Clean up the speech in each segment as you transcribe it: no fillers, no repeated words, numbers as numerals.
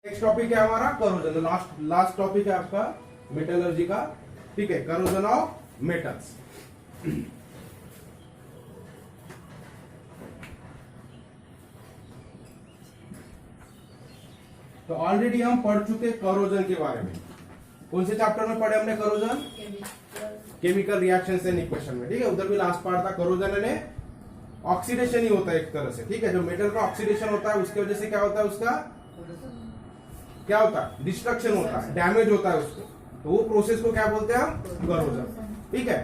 Next topic है हमारा corrosion. Last topic है आपका मेटलर्जी का, ठीक है, करोजन ऑफ मेटल्स। तो ऑलरेडी हम पढ़ चुके करोजन के बारे में। कौन से चैप्टर में पढ़े हमने corrosion? Chemical reactions and equation में, ठीक है। उधर भी लास्ट पार्ट था। करोजन ने ऑक्सीडेशन ही होता है एक तरह से, ठीक है। जो मेटल का ऑक्सीडेशन होता है उसकी वजह से क्या होता है, उसका क्या होता है, डिस्ट्रक्शन होता है, डैमेज होता है उसको। तो वो प्रोसेस को क्या बोलते हैं हम? करोजन, ठीक है।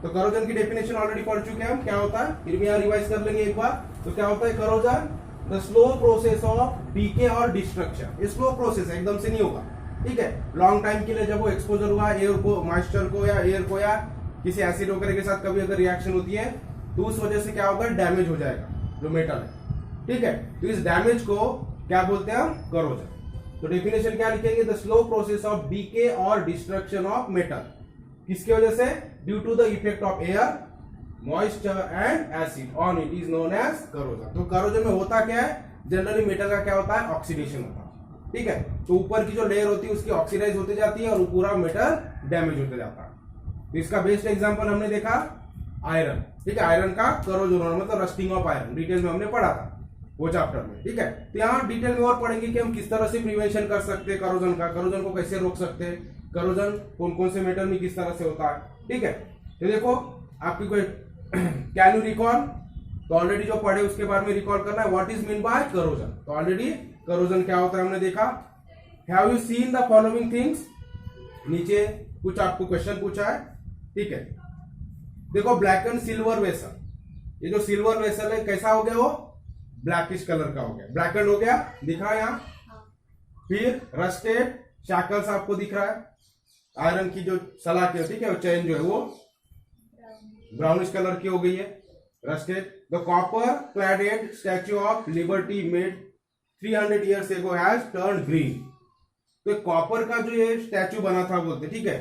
तो करोजन की डेफिनेशन ऑलरेडी पढ़ चुके हैं हम, क्या होता है, फिर भी यहाँ रिवाइज कर लेंगे एक बार। तो क्या होता है corrosion? The slow process of decay और डिस्ट्रक्शन। ये स्लो प्रोसेस है, एकदम से नहीं होगा, ठीक है। लॉन्ग टाइम के लिए जब वो एक्सपोजर हुआ एयर को, मॉइस्चर को या एयर को, या किसी एसिड वगैरह के साथ कभी अगर रिएक्शन होती है तो उस वजह से क्या होगा, डैमेज हो जाएगा जो मेटल है, ठीक है। तो इस डैमेज को क्या बोलते हैं हम? करोजन। तो डेफिनेशन क्या लिखेंगे? The slow process of decay और डिस्ट्रक्शन ऑफ मेटल। किसकी वजह से? Due to the effect of air, moisture and acid on it is known as corrosion. तो करोजन में होता क्या है? जनरली मेटल का क्या होता है? ऑक्सीडेशन होता है, ठीक है। तो ऊपर की जो लेयर होती है उसकी ऑक्सीडाइज होती जाती है और वो पूरा मेटल डैमेज होते जाता है। तो इसका बेस्ट एग्जांपल हमने देखा आयरन, ठीक है। आयरन का करोजन होना मतलब रस्टिंग ऑफ आयरन, डिटेल में हमने पढ़ा था वो चैप्टर में, ठीक है। तो यहाँ डिटेल में और पढ़ेंगे कि हम किस तरह से प्रिवेंशन कर सकते हैं करोजन का, करोजन को कैसे रोक सकते हैं, करोजन कौन कौन से मेटल में किस तरह से होता है, ठीक है। तो देखो आपकी कोई कैन यू रिकॉल, तो ऑलरेडी जो पढ़े उसके बारे में रिकॉल करना है। What is mean by corrosion? तो ऑलरेडी करोजन क्या होता है हमने देखा। Have you seen the following things? नीचे कुछ आपको क्वेश्चन पूछा है, ठीक है। देखो ब्लैक एंड सिल्वर वेसल, ये जो सिल्वर वेसल है कैसा हो गया? वो ब्लैकिश कलर का हो गया, ब्लैक एंड हो गया, दिख रहा है यहाँ। फिर रस्टेड शैकल्स आपको दिख रहा है, आयरन की जो सलाखें है, ठीक है, वो चेन जो है वो ब्राउनिश कलर की हो गई है, rusted. The copper cladded Statue of Liberty made 300 years ago has turned green. तो कॉपर का जो ये स्टैच्यू बना था बोलते, ठीक है,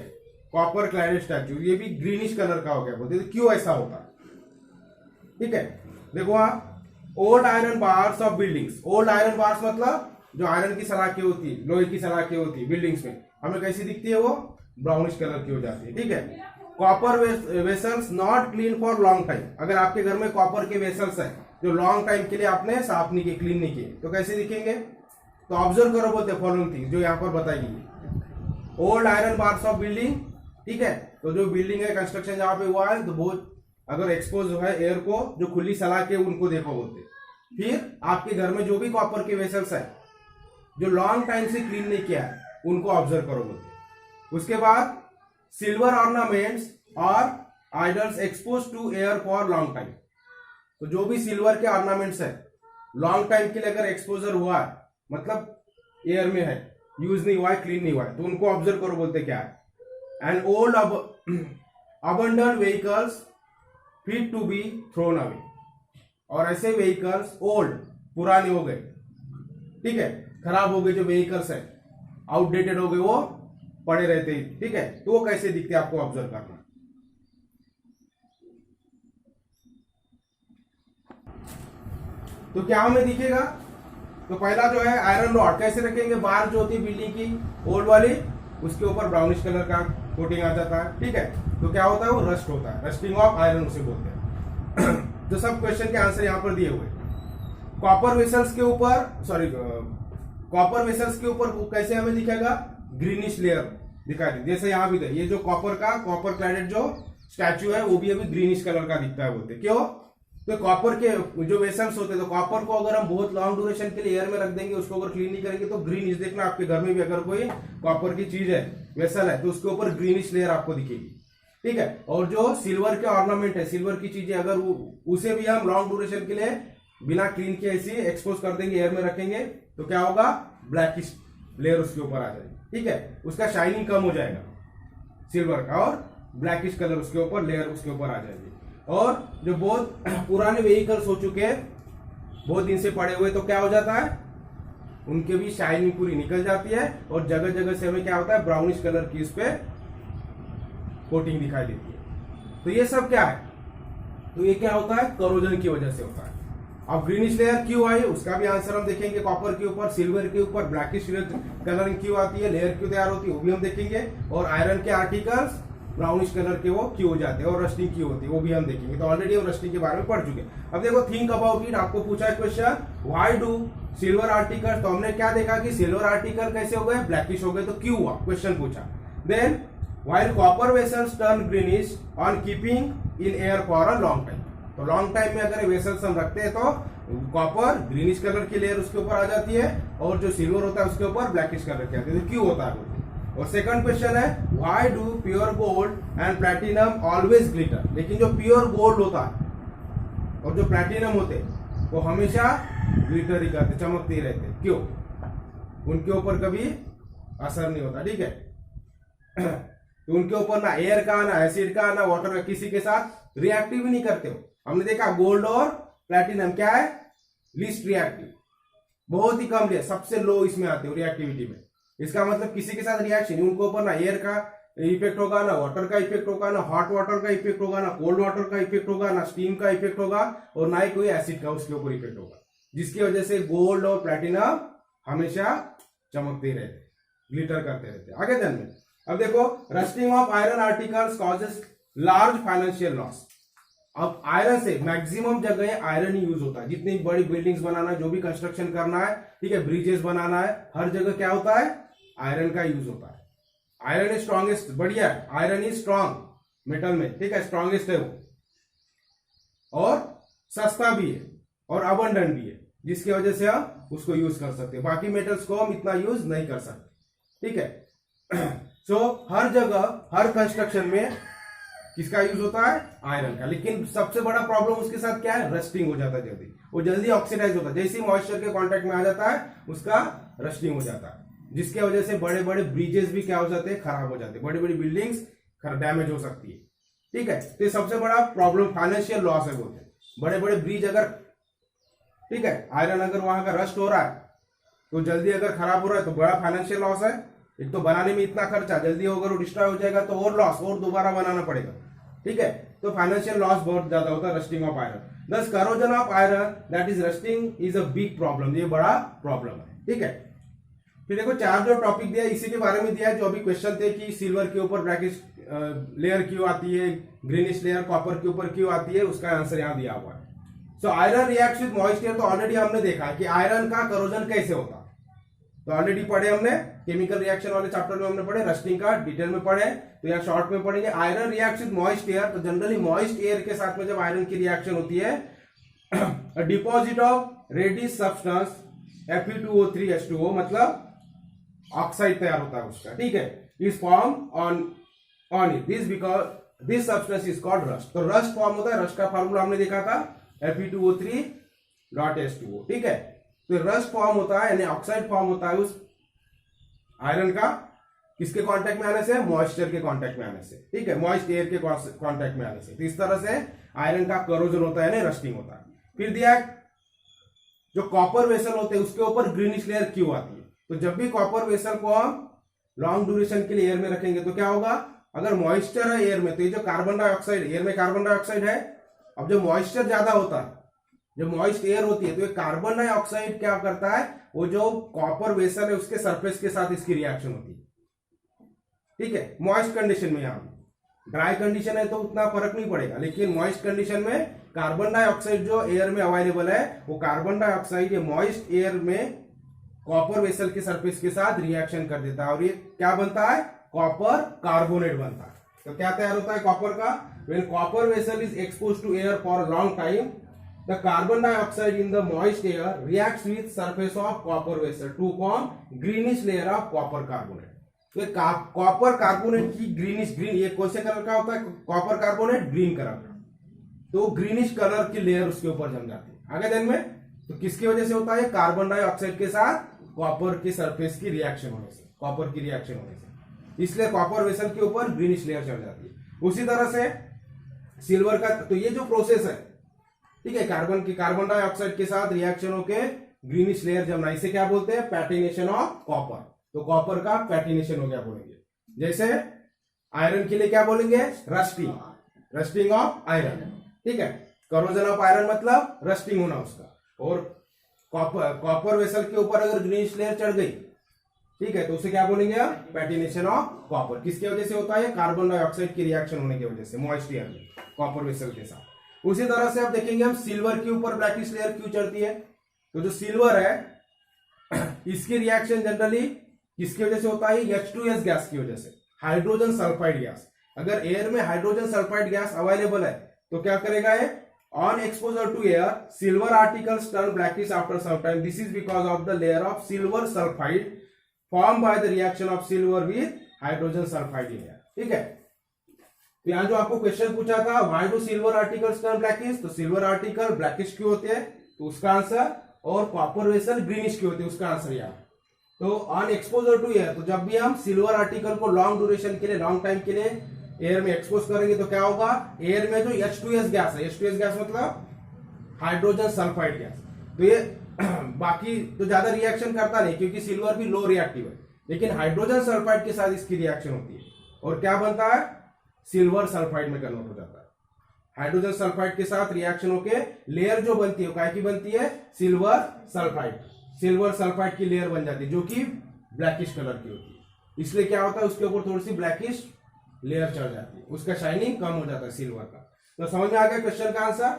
कॉपर क्लैडेड स्टैच्यू, ये भी ग्रीनिश कलर का हो गया बोलते। तो क्यों ऐसा होता है, ठीक है। देखो वहां old iron bars of buildings. Old iron bars मतलब जो आयरन की सलाखें होती है, लोहे की सलाखें होती है बिल्डिंग्स में, हमें कैसी दिखती है? वो ब्राउनिश कलर की हो जाती है, ठीक है। Copper vessels not clean for long time. अगर आपके घर में कॉपर के वेसल्स है जो लॉन्ग टाइम के लिए आपने साफ नहीं किए, क्लीन नहीं किए, तो कैसे दिखेंगे? तो ऑब्जर्व करो बोलते फॉलोइंग थिंग्स जो यहाँ पर बताई गई। Old iron bars of building, ठीक है। तो जो बिल्डिंग है, कंस्ट्रक्शन जहां पे हुआ है, तो बहुत अगर एक्सपोज है एयर को, जो खुली सलाखें उनको देखो बोलते। फिर आपके घर में जो भी कॉपर के वेसल्स है जो लॉन्ग टाइम से क्लीन नहीं किया है, उनको ऑब्जर्व करो बोलते। उसके बाद सिल्वर ऑर्नामेंट्स और idols expose to air for long time. तो जो भी सिल्वर के ऑर्नामेंट्स है लॉन्ग टाइम के लिए अगर एक्सपोजर हुआ है, मतलब एयर में है, यूज नहीं हुआ है, क्लीन नहीं हुआ है, तो उनको ऑब्जर्व करो बोलते क्या है। And old abandon vehicles fit to be thrown away. और ऐसे व्हीकल्स ओल्ड, पुराने हो गए, ठीक है, खराब हो गए जो व्हीकल्स है, आउटडेटेड हो गए, वो पड़े रहते हैं, ठीक है। तो वो कैसे दिखते हैं आपको ऑब्जर्व करना। तो क्या हमें दिखेगा? तो पहला जो है आयरन रॉड कैसे रखेंगे? बार जो होती है बिल्डिंग की ओल्ड वाली, उसके ऊपर ब्राउनिश कलर का कोटिंग आ जाता है, ठीक है। तो क्या होता है? वो रस्ट होता है, रस्टिंग ऑफ आयरन उसे बोलते हैं। तो सब क्वेश्चन के आंसर यहां पर दिए हुए। कॉपर वेसल्स के ऊपर, सॉरी, कॉपर वेसल्स के ऊपर कैसे हमें दिखेगा? ग्रीनिश लेयर दिखाई दे, जैसे यहां भी ये जो कॉपर क्लैडेड जो स्टैच्यू है वो भी अभी ग्रीनिश कलर का दिखता है बोलते। क्यों? तो कॉपर के जो वेसल्स होते हैं, तो कॉपर को अगर हम बहुत लॉन्ग ड्यूरेशन के लिए एयर में रख देंगे, उसको अगर क्लीन नहीं करेंगे तो ग्रीनिश, देखना आपके घर में भी अगर कोई कॉपर की चीज है, वेसल है, तो उसके ऊपर ग्रीनिश लेयर आपको दिखेगी, ठीक है। और जो सिल्वर के ऑर्नामेंट है, सिल्वर की चीजें, अगर उसे भी हम लॉन्ग ड्यूरेशन के लिए बिना क्लीन किए ऐसे एक्सपोज कर देंगे, एयर में रखेंगे, तो क्या होगा? ब्लैकिश लेयर उसके ऊपर आ जाएगी, ठीक है। उसका शाइनिंग कम हो जाएगा सिल्वर का, और ब्लैकिश कलर उसके ऊपर, लेयर उसके ऊपर आ जाएगी। और जो बहुत पुराने व्हीकल्स हो चुके हैं, बहुत दिन से पड़े हुए, तो क्या हो जाता है? उनके भी शाइनिंग पूरी निकल जाती है और जगह जगह से हमें क्या होता है? ब्राउनिश कलर की उस पे कोटिंग दिखाई देती है। तो ये सब क्या है? तो ये क्या होता है? करोजन की वजह से होता है। अब ग्रीनिश लेयर क्यों आई, उसका भी आंसर हम देखेंगे। कॉपर के ऊपर, सिल्वर के ऊपर ब्लैकिश कलरिंग क्यों आती है, लेयर क्यों तैयार होती है, वो भी हम देखेंगे। और आयरन के आर्टिकल्स ब्राउनिश कलर के वो क्यों हो जाते हैं, और रस्टिंग क्यों होती है, वो भी हम देखेंगे। तो ऑलरेडी हम रस्टिंग के बारे में पढ़ चुके हैं। अब देखो, थिंक अबाउट इट, आपको पूछा है question, why do silver article, तो हमने क्या देखा कि सिल्वर आर्टिकल कैसे हो गए, ब्लैकिश हो गए, तो क्यों हुआ, क्वेश्चन पूछा। Then while copper vessels turn greenish on keeping in air for a long time, तो लॉन्ग टाइम में अगर वेसल्स हम रखते हैं तो कॉपर ग्रीनिश कलर की लेयर उसके ऊपर आ जाती है, और जो सिल्वर होता है उसके ऊपर ब्लैकिश कलर की आती है, तो क्यों होता है। और सेकंड क्वेश्चन है, why do pure gold and platinum always glitter, लेकिन जो प्योर गोल्ड होता है और जो प्लैटिनम होते हैं वो हमेशा ग्लिटर ही करते, चमकते ही रहते, क्यों, उनके ऊपर कभी असर नहीं होता, ठीक है। तो उनके ऊपर ना एयर का, ना एसिड का, ना वाटर का, किसी के साथ रिएक्टिव नहीं करते हो। हमने देखा गोल्ड और प्लैटिनम क्या है, लीस्ट रिएक्टिव, बहुत ही कम, सबसे लो इसमें आते हो रिएक्टिविटी में। इसका मतलब किसी के साथ रिएक्शन, उनके ऊपर ना एयर का इफेक्ट होगा, ना वाटर का इफेक्ट होगा, ना हॉट वाटर का इफेक्ट होगा, ना कोल्ड वाटर का इफेक्ट होगा, ना स्टीम का इफेक्ट होगा, और ना ही कोई एसिड का उसके ऊपर इफेक्ट होगा, जिसकी वजह से गोल्ड और प्लैटिनम हमेशा चमकते रहते, ग्लिटर करते रहते। आगे ध्यान में, अब देखो, rusting of iron articles causes large financial loss. अब आयरन से मैक्सिमम जगह आयरन ही यूज होता है, जितनी बड़ी बिल्डिंग्स बनाना है, जो भी कंस्ट्रक्शन करना है, ठीक है, ब्रिजेस बनाना है, हर जगह क्या होता है, आयरन का यूज होता है। आयरन इज स्ट्रॉन्गेस्ट, बढ़िया है, आयरन इज स्ट्रॉन्ग मेटल में, ठीक है, स्ट्रॉन्गेस्ट है वो, और सस्ता भी है, और अबंडेंट भी है, जिसकी वजह से हम उसको यूज कर सकते हैं। बाकी मेटल्स को हम इतना यूज नहीं कर सकते, ठीक है। सो हर जगह, हर कंस्ट्रक्शन में किसका यूज होता है, आयरन का। लेकिन सबसे बड़ा प्रॉब्लम उसके साथ क्या है, रस्टिंग हो जाता है जल्दी, वो जल्दी ऑक्सीडाइज होता है, जैसे ही मॉइस्चर के कांटेक्ट में आ जाता है उसका रस्टिंग हो जाता है, जिसकी वजह से बड़े बड़े ब्रिजेस भी क्या हो जाते हैं, खराब हो जाते हैं, बड़ी बड़ी बिल्डिंग्स डैमेज हो सकती है, ठीक है। तो ये सबसे बड़ा प्रॉब्लम फाइनेंशियल लॉस है, बोलते हैं। बड़े बड़े ब्रिज अगर, ठीक है, आयरन अगर वहां का रस्ट हो रहा है तो जल्दी अगर खराब हो रहा है तो बड़ा फाइनेंशियल लॉस है। एक तो बनाने में इतना खर्चा, जल्दी अगर वो डिस्ट्रॉय हो जाएगा तो और लॉस, और दोबारा बनाना पड़ेगा, ठीक है। तो फाइनेंशियल लॉस बहुत ज्यादा होता है रस्टिंग ऑफ आयरन। दस corrosion of iron that is rusting is a big problem, ये बड़ा प्रॉब्लम है, ठीक है। फिर देखो, चार जो टॉपिक दिया इसी के बारे में दिया है, जो अभी क्वेश्चन थे कि सिल्वर के ऊपर ब्लैकिश लेयर क्यों आती है, ग्रीनिश लेयर कॉपर के ऊपर क्यों आती है, उसका आंसर यहाँ दिया हुआ है। So iron reacts with moisture, तो ऑलरेडी हमने देखा है कि आयरन का करोजन कैसे होता है, तो ऑलरेडी पढ़े हमने, केमिकल रिएक्शन वाले चैप्टर में हमने पढ़े, रस्टिंग का डिटेल में पढ़े, तो यहाँ शॉर्ट में पढ़ेंगे। Iron reacts with moist air, तो जनरली मॉइस्ट एयर के साथ में जब आयरन की रिएक्शन होती है, deposit of reddish substance Fe2O3H2O, मतलब ऑक्साइड तैयार होता है उसका, ठीक है, is form on it, this because this substance is called rust. तो रस्ट फॉर्म होता है, रस्ट का फॉर्मूला हमने देखा था Fe2O3.H2O, ठीक है। तो रस्ट फॉर्म होता है, यानी ऑक्साइड फॉर्म होता है उस आयरन का, किसके कांटेक्ट में आने से, मॉइस्चर के कांटेक्ट में आने से, ठीक है, मॉइस्ट एयर के कांटेक्ट में आने से। तो इस तरह से आयरन का करोजन होता है, यानी रस्टिंग होता है। फिर दिया, जो कॉपर वेसल होते हैं उसके ऊपर ग्रीनिश लेयर क्यों आती है, तो जब भी कॉपर वेसल को हम लॉन्ग ड्यूरेशन के लिए एयर में रखेंगे तो क्या होगा, अगर मॉइस्चर है एयर में, तो ये जो कार्बन डाइऑक्साइड, एयर में कार्बन डाइऑक्साइड है, अब जो मॉइस्चर ज्यादा होता है, जो मॉइस्ट एयर होती है, तो ये कार्बन डाइऑक्साइड क्या करता है, वो जो कॉपर वेसल है उसके सरफेस के साथ इसकी रिएक्शन होती है, ठीक है, मॉइस्ट कंडीशन में। यहाँ ड्राई कंडीशन है तो उतना फर्क नहीं पड़ेगा, लेकिन मॉइस्ट कंडीशन में कार्बन डाइऑक्साइड जो एयर में अवेलेबल है, वो कार्बन डाइऑक्साइड ये मॉइस्ट एयर में कॉपर वेसल के सरफेस के साथ रिएक्शन कर देता है, और ये क्या बनता है, कॉपर कार्बोनेट बनता है। तो क्या तैयार होता है कॉपर का, when copper vessel is expose to air for long time, the carbon dioxide in the moist air reacts with surface of copper vessel to form greenish layer of copper carbonate। तो copper carbonate की greenish, green ये कौन से colour का होता है, copper carbonate green colour का, तो ग्रीनिश कलर की लेयर उसके ऊपर जम जाती है। आगे दिन में, तो किसकी वजह से होता है, कार्बन डाइऑक्साइड के साथ कॉपर की सरफेस की रिएक्शन होने से, कॉपर की रिएक्शन होने से, इसलिए कॉपर वेसल के ऊपर ग्रीनिश लेयर चढ़ जाती है। उसी तरह से सिल्वर का, तो ये जो प्रोसेस है, ठीक है, कार्बन डाइऑक्साइड के साथ रिएक्शन होके ग्रीनिश लेयर जमना, इसे क्या बोलते हैं, पैटिनेशन ऑफ कॉपर। तो कॉपर का पैटिनेशन हो गया बोलेंगे। जैसे आयरन के लिए क्या बोलेंगे, रस्टिंग, रस्टिंग ऑफ आयरन, ठीक है। करोजन ऑफ आयरन मतलब रस्टिंग होना उसका। और कॉपर वेसल के ऊपर अगर ग्रीनिश लेयर चढ़ गई, ठीक है, तो उसे क्या बोलेंगे हम? पैटिनेशन ऑफ कॉपर। किसकी वजह से होता है? कार्बन डाइऑक्साइड की रिएक्शन होने की वजह से मॉइस्ट एयर में कॉपर वेसल के साथ। उसी तरह से आप देखेंगे हम सिल्वर के ऊपर ब्लैकिश लेयर क्यों चढ़ती है? तो जो सिल्वर है इसकी रिएक्शन जनरली किसकी वजह से होता है? H2S गैस की वजह से, हाइड्रोजन सल्फाइड गैस। अगर एयर में हाइड्रोजन सल्फाइड गैस अवेलेबल है तो क्या करेगा ये? On exposure to air silver articles turn blackish after some time. This is because of the layer of silver sulphide form by the reaction of silver with hydrogen sulphide layer. ठीक है, तो यहां जो आपको क्वेश्चन पूछा था why do silver articles turn blackish, तो silver article blackish क्यों होते हैं? तो उसका आंसर, और कॉपर वेसल ग्रीनिश क्यों होते हैं? उसका आंसर यहाँ। तो ऑन एक्सपोजर टू एयर, तो जब भी हम सिल्वर आर्टिकल को लॉन्ग ड्यूरेशन के लिए, लॉन्ग टाइम के लिए एयर में एक्सपोज करेंगे तो क्या होगा? एयर में जो H2S गैस है, H2S गैस मतलब हाइड्रोजन सल्फाइड गैस, तो ये बाकी तो ज्यादा रिएक्शन करता नहीं क्योंकि सिल्वर भी लो रिएक्टिव है, लेकिन हाइड्रोजन सल्फाइड के साथ इसकी रिएक्शन होती है और क्या बनता है? सिल्वर सल्फाइड में कन्वर्ट हो जाता है। हाइड्रोजन सल्फाइड के साथ रिएक्शन होके लेयर जो बनती है काय की बनती है? Silver sulphide. सिल्वर सल्फाइड की लेयर बन जाती है जो कि ब्लैकिश कलर की होती है। इसलिए क्या होता है? उसके ऊपर थोड़ी सी ब्लैकिश लेयर चढ़ जाती है, उसका शाइनिंग कम हो जाता है सिल्वर का। तो समझ में आ गया क्वेश्चन का आंसर?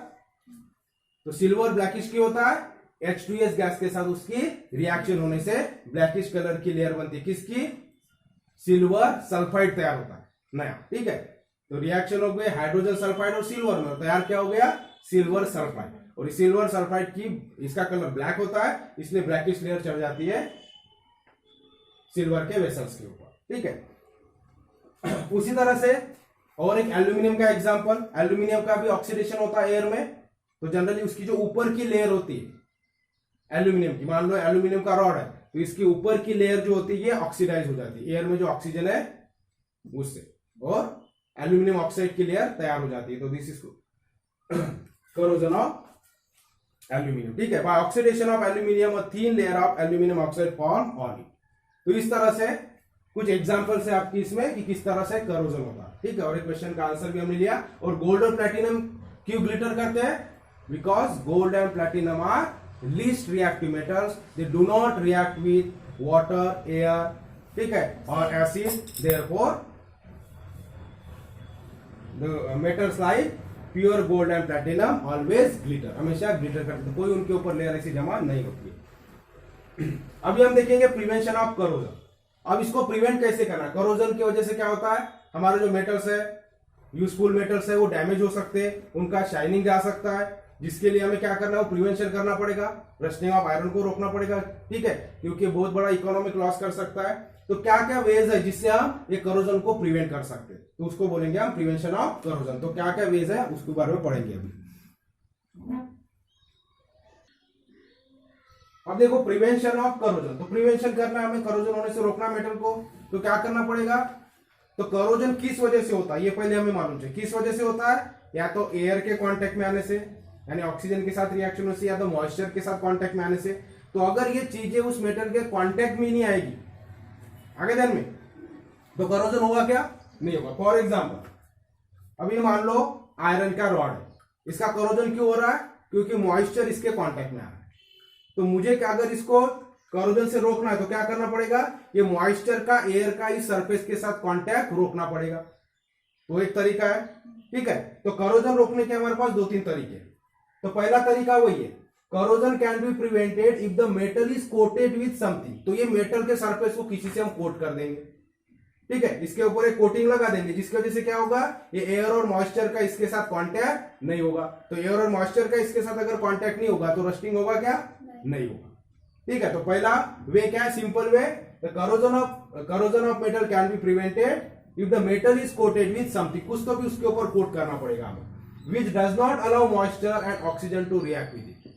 तो सिल्वर ब्लैकिश क्यों होता है? H2S गैस के साथ उसकी रिएक्शन होने से ब्लैकिश कलर की लेयर बनती है। किसकी? सिल्वर सल्फाइड तैयार होता है नया। ठीक है, तो रिएक्शन हो गई हाइड्रोजन सल्फाइड और सिल्वर में, तैयार क्या हो गया? Silver sulphide. और सिल्वर सल्फाइड की इसका कलर ब्लैक होता है, इसलिए ब्लैकिश लेयर चढ़ जाती है सिल्वर के वेसल्स के ऊपर। ठीक है, उसी तरह से और एक एल्यूमिनियम का एग्जांपल, एल्यूमिनियम का भी ऑक्सीडेशन होता है एयर में, तो जनरली उसकी जो ऊपर की लेयर होती है एल्यूमिनियम की, मान लो एल्यूमिनियम का रॉड है तो इसकी ऊपर की लेयर जो होती है ऑक्सीडाइज हो जाती है एयर में जो ऑक्सीजन है उससे, और एल्यूमिनियम ऑक्साइड की लेयर तैयार हो जाती है। तो this is corrosion of aluminium. ठीक है, by oxidation of aluminium a thin layer of aluminium oxide form on it. तो इस तरह से कुछ एग्जांपल्स है आपकी इसमें कि किस तरह से करोजन होता है। ठीक है, और एक क्वेश्चन का आंसर भी हमने लिया। और गोल्ड और प्लैटिनम क्यों ग्लिटर करते हैं? Because gold and platinum are least reactive metals, they do not react with water, air, ठीक है, और acid. Therefore the metals like pure gold and platinum always glitter, हमेशा ग्लिटर करते हैं, कोई उनके ऊपर लेयर ऐसी जमा नहीं होती है। अभी हम देखेंगे प्रिवेंशन ऑफ करोजन। अब इसको प्रिवेंट कैसे करना? करोजन की वजह से क्या होता है? हमारे जो मेटल्स है, यूजफुल मेटल्स है, वो डैमेज हो सकते हैं, उनका शाइनिंग जा सकता है, जिसके लिए हमें क्या करना है? वो प्रिवेंशन करना पड़ेगा, रस्टिंग ऑफ आयरन को रोकना पड़ेगा। ठीक है, क्योंकि बहुत बड़ा इकोनॉमिक लॉस कर सकता है। तो क्या क्या वेज है जिससे हम ये करोजन को प्रिवेंट कर सकते हैं? तो उसको बोलेंगे हम प्रिवेंशन ऑफ करोजन। तो क्या क्या वेज है उसके बारे में पढ़ेंगे अभी। अब देखो प्रिवेंशन ऑफ करोजन, तो प्रिवेंशन करना है हमें, करोजन होने से रोकना मेटल को, तो क्या करना पड़ेगा? तो करोजन किस वजह से होता है ये पहले हमें मालूम चाहिए। किस वजह से होता है? या तो एयर के कांटेक्ट में आने से, यानी ऑक्सीजन के साथ रिएक्शन होने से, या तो मॉइस्चर के साथ कांटेक्ट में आने से। तो अगर ये चीजें उस मेटल के कांटेक्ट में नहीं आएगी आगे दिन में, तो करोजन होगा क्या? नहीं होगा। फॉर एग्जाम्पल अभी मान लो आयरन का रॉड है, इसका करोजन क्यों हो रहा है? क्योंकि मॉइस्चर इसके कांटेक्ट में आ रहा है। तो मुझे क्या, अगर इसको करोजन से रोकना है तो क्या करना पड़ेगा? ये मॉइस्चर का एयर का इस सरफेस के साथ कांटेक्ट रोकना पड़ेगा। तो एक तरीका है। ठीक है, तो करोजन रोकने के हमारे पास 2-3 तरीके। तो पहला तरीका वही है, corrosion can be prevented if the metal is coated with something. तो ये मेटल के सरफेस को किसी से हम कोट कर देंगे। ठीक है, इसके ऊपर एक कोटिंग लगा देंगे, जिसकी वजह से क्या होगा? ये एयर और मॉइस्चर का इसके साथ कांटेक्ट नहीं होगा। तो एयर और मॉइस्चर का इसके साथ अगर कांटेक्ट नहीं होगा तो रस्टिंग होगा क्या? नहीं होगा। ठीक है, तो पहला वे क्या है? Simple way, the corrosion of metal can be prevented if the metal is coated with something. कुछ तो भी उसके ऊपर कोट करना पड़ेगा हमें, which does not allow moisture and oxygen to react with it.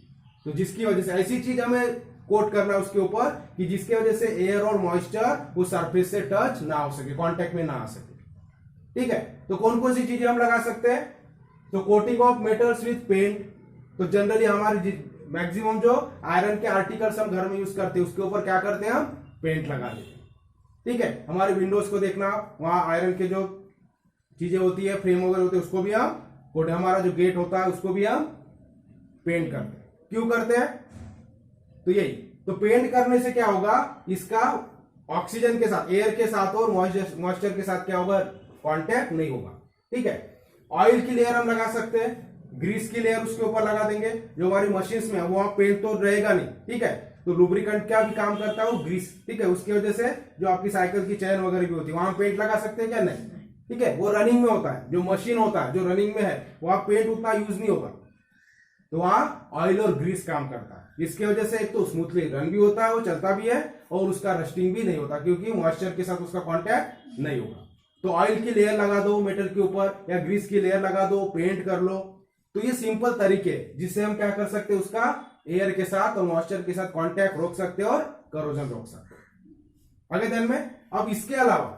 तो जिसकी वजह से ऐसी चीज हमें कोट करना है उसके ऊपर कि जिसकी वजह से एयर और मॉइस्चर उस सरफेस से टच ना हो सके, कांटेक्ट में ना आ सके। ठीक है, तो कौन कौन सी चीजें हम लगा सकते हैं? तो coating of metals with paint. तो जनरली हमारे मैक्सिमम जो आयरन के आर्टिकल्स हम घर में यूज करते हैं उसके ऊपर क्या करते हैं? हम पेंट लगा देते हैं। ठीक है, हमारे विंडोज को देखना, वहां आयरन के जो चीजें होती है, फ्रेम वगैरह होते हैं, उसको भी हम कोट, हमारा जो गेट होता है उसको भी हम पेंट करते हैं। क्यों करते हैं? तो यही, तो पेंट करने से क्या होगा, इसका ऑक्सीजन के साथ, एयर के साथ और मॉइस्चर के साथ क्या होगा, कांटेक्ट नहीं होगा। ठीक है, ऑयल की लेयर हम लगा सकते हैं, ग्रीस की लेयर उसके ऊपर लगा देंगे, जो हमारी मशीन्स में वहां पेंट तो रहेगा नहीं। ठीक है, तो लुब्रिकेंट क्या भी काम करता है, वो ग्रीस। ठीक है, उसकी वजह से जो आपकी साइकिल की चैन वगैरह भी होती है वहां पेंट लगा सकते हैं क्या? नहीं। ठीक है, वो रनिंग में होता है, जो मशीन होता है जो रनिंग में है वहां पेंट उतना यूज नहीं होगा, तो वहां ऑयल और ग्रीस काम करता है। इसकी वजह से एक तो स्मूथली रन भी होता है, वो चलता भी है, और उसका रस्टिंग भी नहीं होता, क्योंकि मॉइस्चर के साथ उसका कांटेक्ट नहीं होगा। तो ऑयल की लेयर लगा दो मेटल के ऊपर, या ग्रीस की लेयर लगा दो, पेंट कर लो। तो ये सिंपल तरीके जिससे हम क्या कर सकते हैं, उसका एयर के साथ और मॉइस्चर के साथ कांटेक्ट रोक सकते हैं और करोजन रोक सकते हैं। आगे ध्यान में, अब इसके अलावा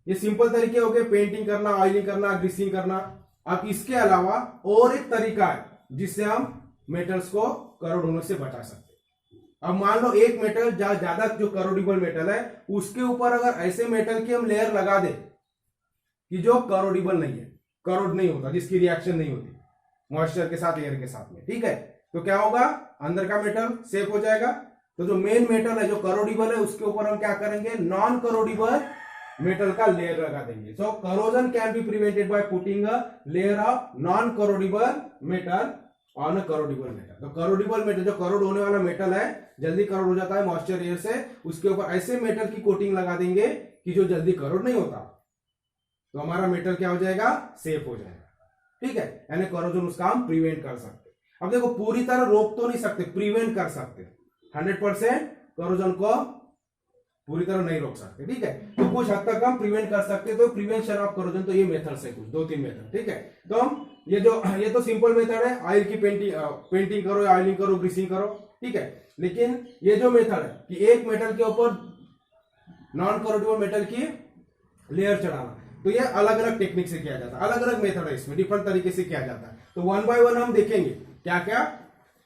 ये सिंपल तरीके हो गए, पेंटिंग करना, ऑयलिंग करना, ग्रीसिंग करना। अब इसके अलावा और एक तरीका है जिससे हम मेटल्स को करोड होने से बचा सकते हैं। अब मान लो एक मेटल ज्यादा जो करोडिबल मेटल है, उसके ऊपर अगर ऐसे मेटल की हम लेयर लगा दे कि जो करोडिबल नहीं है, करोड नहीं होता, जिसकी रिएक्शन नहीं होती मॉइस्चर के साथ, एयर के साथ में। ठीक है, तो क्या होगा, अंदर का मेटल सेफ हो जाएगा। तो जो मेन मेटल है जो करोडिबल है, उसके ऊपर हम क्या करेंगे, नॉन करोडिबल मेटल का लेयर लगा देंगे। So corrosion can be prevented by putting a layer of non corrodible metal on a corrodible metal. तो करोडिबल मेटल, जो करोड होने वाला मेटल है, जल्दी करोड हो जाता है मॉइस्चर एयर से, उसके ऊपर ऐसे मेटल की कोटिंग लगा देंगे कि जो जल्दी करोड नहीं होता, तो हमारा मेटल क्या हो जाएगा, सेफ हो जाएगा। ठीक है, यानी करोजन उसका हम प्रिवेंट कर सकते। अब देखो, पूरी तरह रोक तो नहीं सकते, प्रिवेंट कर सकते। 100% करोजन को पूरी तरह नहीं रोक सकते। ठीक है, तो कुछ हद तक हम प्रिवेंट कर सकते। तो प्रिवेंशन ऑफ करोजन, तो ये मेथड्स है कुछ, 2-3 मेथड। ठीक है, तो हम ये तो सिंपल मेथड है, ऑयल की पेंटिंग करो, ऑयलिंग करो, ग्रीसिंग करो। ठीक है, लेकिन ये जो मेथड है कि एक मेटल के ऊपर नॉन करोडिबल मेटल की लेयर चढ़ाना, तो ये अलग अलग टेक्निक से किया जाता है, अलग अलग मेथड है, इसमें डिफरेंट तरीके से किया जाता है। तो 1 बाय 1 हम देखेंगे क्या क्या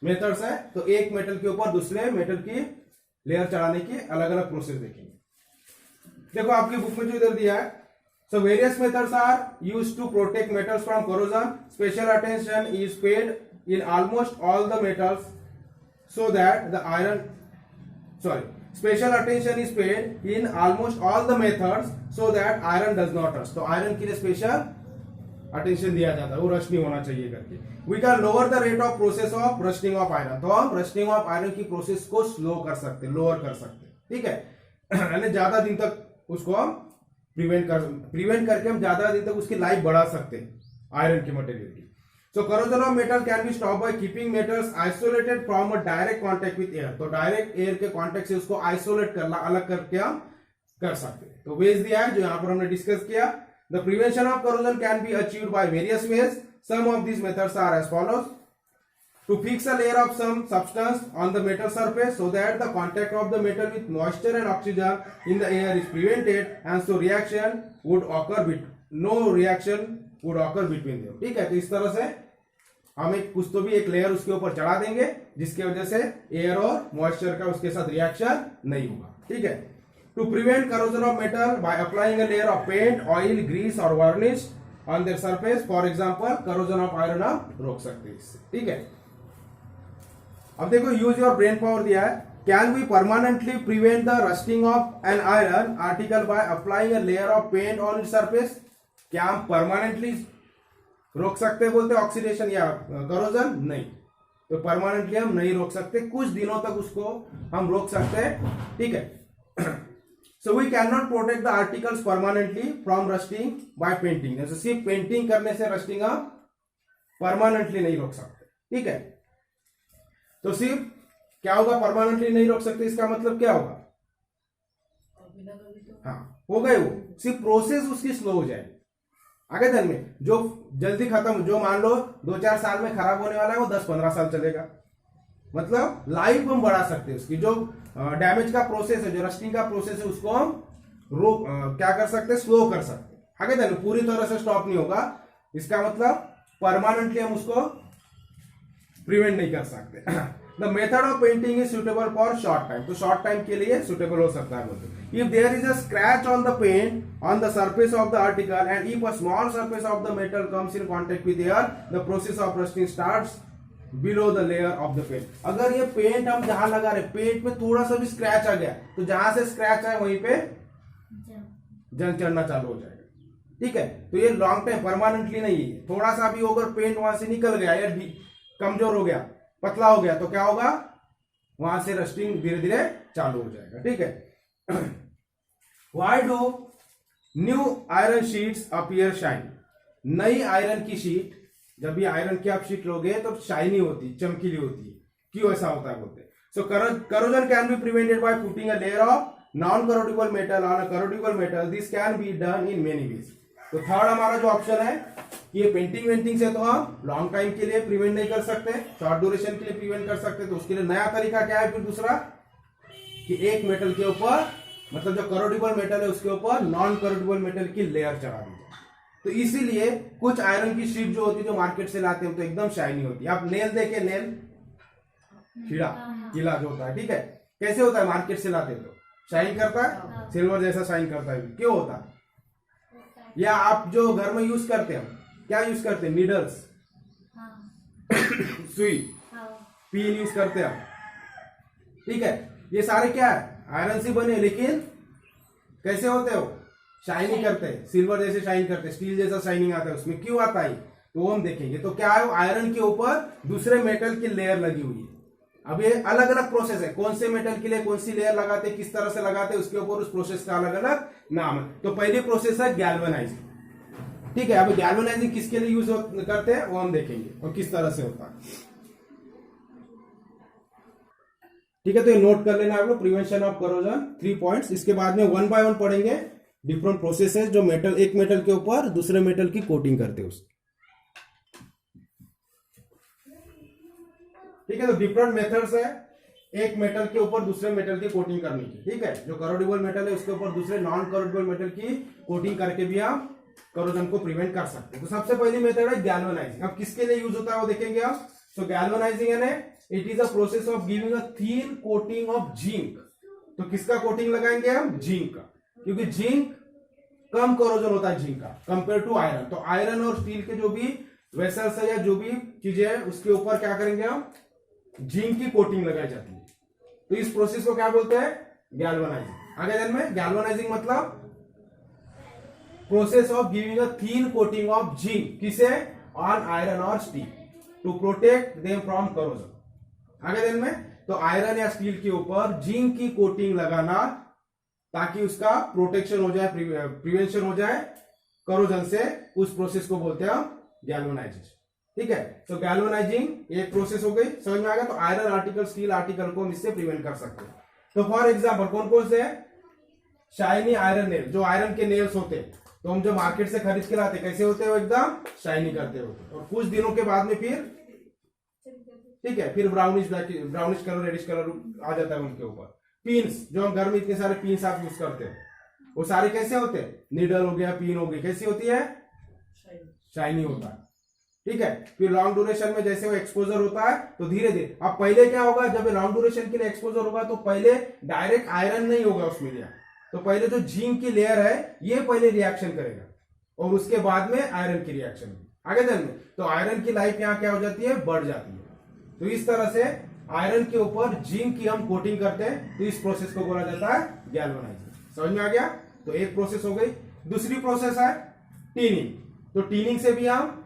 मेथड्स है। तो एक मेटल के ऊपर दूसरे मेटल की लेयर चढ़ाने की अलग अलग प्रोसेस देखेंगे। देखो आपकी बुक में जो इधर दिया है, so various methods are used to protect metals from corrosion. Special attention is paid in almost all the metals so that the iron special attention is paid in almost all the methods so that iron does not rust। तो iron के लिए special attention दिया जाता है, वो rust नहीं होना चाहिए करके। We can lower the rate of process of rusting of iron. तो हम रस्टिंग ऑफ आयरन की प्रोसेस को स्लो कर सकते, लोअर कर सकते। ठीक है, यानी ज्यादा दिन तक उसको हम प्रिवेंट करके हम ज्यादा दिन तक उसकी लाइफ बढ़ा सकते हैं आयरन की मटेरियल की। So corrosion of metal can be stopped by keeping metals isolated from a direct contact with air। तो डायरेक्ट एयर के कांटेक्ट से उसको आइसोलेट करना, अलग करके हम कर सकते हैं। तो वेज दिया है जो यहाँ पर हमने डिस्कस किया। The prevention of corrosion can be achieved by various ways। Some of these methods are as follows: to fix a layer of some substance on the metal surface so that the contact of the metal with moisture and oxygen in the air is prevented and so reaction would occur no reaction would occur between them। ठीक है, तो इस तरह से हम कुछ तो भी एक लेयर उसके ऊपर चढ़ा देंगे जिसकी वजह से एयर और मॉइस्चर का उसके साथ रिएक्शन नहीं होगा। ठीक है, to prevent corrosion of metal by applying a layer of paint, oil, grease और varnish on their surface. For example corrosion of iron आप रोक सकते हैं इससे। ठीक है, अब देखो यूज योर ब्रेन पावर दिया है। Can we permanently prevent the rusting of an iron article by applying a layer of paint on its surface. क्या हम परमानेंटली रोक सकते हैं, बोलते ऑक्सीडेशन या करोजन? नहीं, तो परमानेंटली हम नहीं रोक सकते, कुछ दिनों तक उसको हम रोक सकते हैं। ठीक है, so we can not protect the articles permanently from rusting by painting. जैसे सिर्फ पेंटिंग करने से रस्टिंग हम परमानेंटली नहीं रोक सकते। ठीक है, तो सिर्फ क्या होगा, परमानेंटली नहीं रोक सकते, इसका मतलब क्या होगा, हाँ हो गए, वो सिर्फ प्रोसेस उसकी स्लो हो जाएगी। आगे ध्यान में, जो जल्दी खत्म, जो मान लो 2-4 साल में खराब होने वाला है, वो 10-15 साल चलेगा। मतलब लाइफ हम बढ़ा सकते हैं उसकी। जो डैमेज का प्रोसेस है, जो रस्टिंग का प्रोसेस है, उसको हम क्या कर सकते हैं, स्लो कर सकते हैं। आगे ध्यान में, पूरी तरह से स्टॉप नहीं होगा, इसका मतलब परमानेंटली हम उसको प्रिवेंट नहीं कर सकते। The method of painting is suitable for short time. तो शॉर्ट टाइम के लिए सुटेबल हो सकता है बोलते। If there is a scratch on the paint on the surface of the article and if a small surface of the metal comes in contact with air, the process of rusting starts below the layer of the paint. अगर ये paint हम जहां लगा रहे, paint में थोड़ा सा भी स्क्रैच आ गया तो जहां से स्क्रैच आए वहीं पे जंग चढ़ना चालू हो जाएगा। ठीक है, तो ये लॉन्ग टाइम परमानेंटली नहीं है। थोड़ा सा भी अगर पेंट वहां से निकल गया या कमजोर हो गया, पतला हो गया, तो क्या होगा, वहां से रस्टिंग धीरे धीरे चालू हो जाएगा। ठीक है। Why do new iron sheets appear shine? नई आयरन की शीट, जब भी आयरन की आप शीट लोगे तो शाइनी होती, चमकीली होती है। क्यों ऐसा होता है बोलते? सो corrosion can be prevented by putting a layer of non-corrodible metal on a corrodible metal. This can be done in many ways. तो थर्ड हमारा जो ऑप्शन है, ये पेंटिंग वेंटिंग से तो हम लॉन्ग टाइम के लिए प्रिवेंट नहीं कर सकते, शॉर्ट ड्यूरेशन के लिए प्रिवेंट कर सकते। तो उसके लिए नया तरीका क्या है फिर दूसरा, कि एक मेटल के ऊपर, मतलब जो करोडिबल मेटल है उसके ऊपर नॉन करोडिबल मेटल की लेयर चढ़ा दी जाए। तो इसीलिए कुछ आयरन की शीट जो होती है, जो मार्केट से लाते हैं, तो एकदम शाइनी होती है। आप नेल देखे, नेल खीड़ा किला जो होता है, ठीक है, कैसे होता है? मार्केट से लाते तो शाइन करता है, सिल्वर जैसा शाइन करता है। क्यों होता है? या आप जो घर में यूज करते हैं, क्या यूज करते हैं? नीडल्स, सुई, पिन यूज करते हैं, ठीक है। ये सारे क्या है? आयरन से बने, लेकिन कैसे होते हो? शाइनिंग करते हैं, सिल्वर जैसे शाइन करते हैं, स्टील जैसा शाइनिंग आता है उसमें। क्यों आता है? तो वो हम देखेंगे। तो क्या है, आयरन के ऊपर दूसरे मेटल की लेयर लगी हुई है। अब ये अलग अलग प्रोसेस है, कौन से मेटल के लिए कौन सी लेयर लगाते, किस तरह से लगाते, उसके ऊपर उस प्रोसेस का अलग अलग नाम है। तो पहली प्रोसेस है गैल्वेनाइजिंग। ठीक है, अब गैल्वेनाइजिंग किसके लिए यूज करते हैं वो हम देखेंगे और किस तरह से होता है। ठीक है, तो ये नोट कर लेना आप लोग, प्रिवेंशन ऑफ करोजन 3 पॉइंट्स। इसके बाद में 1 बाय 1 पढ़ेंगे डिफरेंट प्रोसेसेस जो मेटल, एक मेटल के ऊपर दूसरे मेटल की कोटिंग करते हैं उसकी। ठीक है, तो डिफरेंट मेथड्स है एक मेटल के ऊपर दूसरे मेटल की कोटिंग करने की। ठीक है, जो करोडिबल मेटल है उसके ऊपर दूसरे नॉन करोडिबल मेटल की कोटिंग करके भी हम करोजन को प्रिवेंट कर सकते हैं। तो सबसे पहली मेथड है गैल्वेनाइजिंग। अब किसके लिए यूज होता है वो देखेंगे आप। सो गैल्वेनाइजिंग है, it is a process of giving a thin coating of zinc. तो किसका कोटिंग लगाएंगे हम? जिंक का, क्योंकि जिंक कम कोरोजन होता है जिंक का कंपेयर टू आयरन। तो आयरन और स्टील के जो भी वेसल्स है या जो भी चीजें है उसके ऊपर क्या करेंगे हम? जिंक की कोटिंग लगाई जाती है। तो इस प्रोसेस को क्या बोलते हैं? गैल्वेनाइजिंग। आगे दिन में गैल्वेनाइजिंग मतलब process of giving a thin coating of zinc, किसे? ऑन आयरन और steel to protect them from corrosion. आगे दिन में तो आयरन या स्टील के ऊपर जिंक की कोटिंग लगाना ताकि उसका प्रोटेक्शन हो जाए, प्रिवेंशन हो जाए करोजन से। उस प्रोसेस को बोलते हैं हम गैल्वेनाइजेशन। ठीक है, तो गैल्वेनाइजिंग एक प्रोसेस हो गई, समझ में आ गया। तो आयरन आर्टिकल, स्टील आर्टिकल को हम इससे प्रिवेंट कर सकते हैं। तो फॉर एग्जांपल कौन कौन से है? शाइनी आयरन नेल, जो आयरन के नेल्स होते हैं, तो हम जो मार्केट से खरीद के लाते कैसे होते हैं? वो एकदम शाइनी करते होते, और कुछ दिनों के बाद में फिर, ठीक है, फिर ब्राउनिश कलर, रेडिश कलर आ जाता है उनके ऊपर। पिन्स, जो हम घर में इतने सारे पिन्स आप यूज करते हैं, वो सारे कैसे होते हैं? नीडल हो गया, पिन हो गई, कैसी होती है? शाइनी होता है। ठीक है, फिर लॉन्ग ड्यूरेशन में जैसे वो एक्सपोजर होता है तो धीरे धीरे, अब पहले क्या होगा, जब लॉन्ग ड्यूरेशन के लिए एक्सपोजर होगा तो पहले डायरेक्ट आयरन नहीं होगा उसमें लिया, तो पहले जो जिंक की लेयर है ये पहले रिएक्शन करेगा और उसके बाद में आयरन की रिएक्शन आगे दिन में। तो आयरन की लाइफ यहाँ क्या हो जाती है? बढ़ जाती है। तो इस तरह से आयरन के ऊपर जिंक की हम कोटिंग करते हैं, तो इस प्रोसेस को बोला जाता है गैल्वेनाइजिंग। समझ में आ गया? तो एक प्रोसेस हो गई। दूसरी प्रोसेस है टीनिंग। तो टीनिंग से भी हम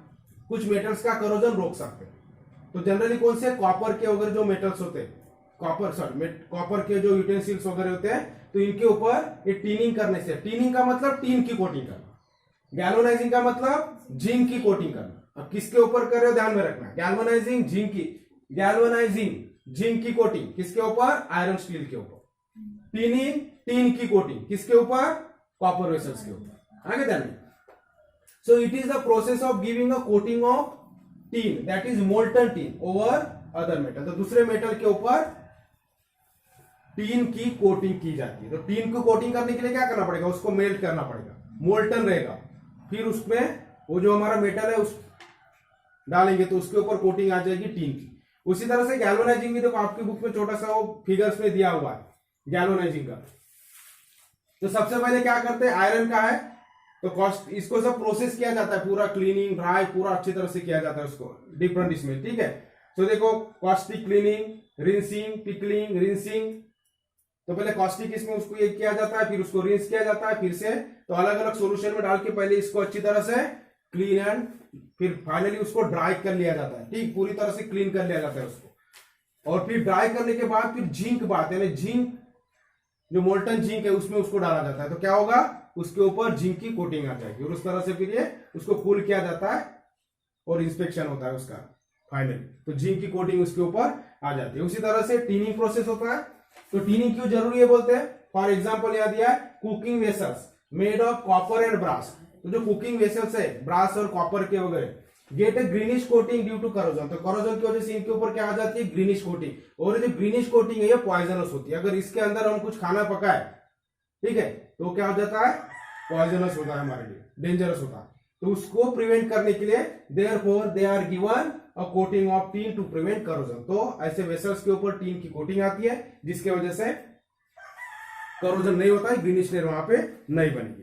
कुछ मेटल्स का करोजन रोक सकते हैं। तो जनरली कौन से? कॉपर के वगैरह जो मेटल्स होते हैं, कॉपर के जो यूटेंसिल्स वगैरह होते हैं, तो इनके ऊपर ये टीनिंग करने से, टीनिंग का मतलब टीन की कोटिंग करना, गैल्वेनाइजिंग का मतलब जिंक की कोटिंग करना। अब किसके ऊपर कर रहे हो ध्यान में रखना, गैल्वेनाइजिंग जिंक की, गैल्वेनाइजिंग जिंक की कोटिंग किसके ऊपर? आयरन स्टील के ऊपर। टीनिंग टीन की कोटिंग किसके ऊपर? कॉपर वेसल्स के ऊपर। आगे ध्यान में। So it is the process of giving a coating of tin, that is molten tin over other metal. तो दूसरे मेटल के ऊपर टीन की कोटिंग की जाती है। तो टीन को कोटिंग करने के लिए क्या करना पड़ेगा? उसको मेल्ट करना पड़ेगा, मोल्टन रहेगा, फिर उसमें वो जो हमारा मेटल है उस डालेंगे तो उसके ऊपर कोटिंग आ जाएगी टीन की। उसी तरह से गैल्वेनाइजिंग भी देखो आपकी बुक में छोटा सा वो फिगर्स में दिया हुआ है गैल्वेनाइजिंग का। तो सबसे पहले क्या करते हैं? आयरन का है तो कॉस्ट, इसको सब प्रोसेस किया जाता है, पूरा क्लीनिंग, ड्राई, पूरा अच्छी तरह से किया जाता है उसको डिफरेंट इसमें। ठीक है, तो देखो caustic cleaning, rinsing, pickling, rinsing. तो पहले कॉस्टिक इसमें उसको ये किया जाता है, फिर उसको रिंस किया जाता है फिर से। तो अलग अलग सॉल्यूशन में डाल के पहले इसको अच्छी तरह से क्लीन एंड फिर फाइनली उसको ड्राई कर लिया जाता है। ठीक, पूरी तरह से क्लीन कर लिया जाता है उसको। और फिर ड्राई करने के बाद फिर जिंक बात है, जिंक जो मोल्टन जिंक है उसमें उसको डाला जाता है। तो क्या होगा, उसके ऊपर जिंक की कोटिंग आ जाएगी और उस तरह से फिर ये उसको कूल किया जाता है और इंस्पेक्शन होता है उसका फाइनली। तो जिंक की कोटिंग उसके ऊपर आ जाती है। उसी तरह से टीनिंग प्रोसेस होता है। तो टीनिंग क्यों जरूरी है बोलते हैं, फॉर एग्जाम्पल यहाँ दिया है cooking vessels made of copper and brass. तो जो कुकिंग वेसल्स है ब्रास और कॉपर के वगैरह get a greenish coating due to corrosion. तो करोजन की वजह से इनके ऊपर क्या आ जाती है, ग्रीनिश कोटिंग। और जो ग्रीनिश कोटिंग है ये पॉइजनस होती है। अगर इसके अंदर हम कुछ खाना पकाए, ठीक है, तो क्या हो जाता है, पॉइजनस होता है, हमारे लिए डेंजरस होता है। तो उसको प्रिवेंट करने के लिए therefore they are given a coating of tin to prevent corrosion. तो ऐसे वेसल्स के ऊपर टीन की कोटिंग आती है जिसके वजह से करोजन नहीं होता है, ग्रीनिश लेयर वहां पे नहीं बनेगी।